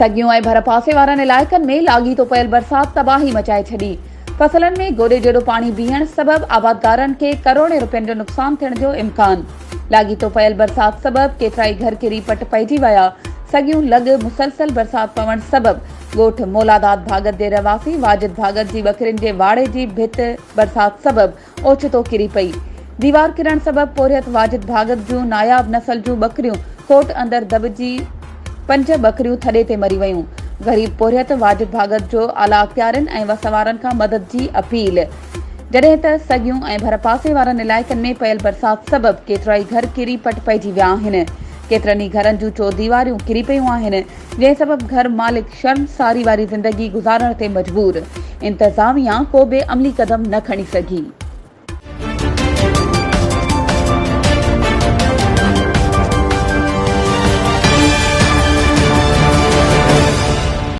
सगियूं ऐं भर पासे वारनि इलाइक़नि में लाॻीतो पयल बरसात तबाही मचाए छॾी। फसलनि में गोॾे जोॾो पाणी बीहण सबबि आबादगारनि खे करोड़े रुपयनि जो नुक़सान थियण जो इम्कान। लाॻीतो पयल बरसात सबबि केतिराई घर किरी पट पइजी विया। सगियूं लॻ मुसलसल बरसात पवण सबबि ॻोठ मोलादात भागत जे रहवासी वाजिद भागत जी बकरियुनि जे वाड़े जी भित बरसात सबबि ओचितो किरी पई। दीवार किरण सबबि पोरियत वाजिद भागत जूं नायाब नस्ल जूं बकरियूं कोट अंदर दॿिजी 5 बकरियूं थॾे ते मरी वयूं। गरीब पोरियत वाजिद भागत जो आला अख़्तियारनि ऐं वसवारनि खां मदद जी अपील। जॾहिं त सगियूं ऐं भर पासे वारनि इलाइक़नि में पयल बरसात सबबि केतिराई घर किरी पट पइजी विया आहिनि। केतिरनि ई घरनि जूं चौदीवारियूं किरी पयूं आहिनि, जंहिं सबबि घर मालिक शर्मसारी वारी ज़िंदगी गुज़ारण ते मजबूर। इंतज़ामिया को बि अमली क़दम न खणी सघी।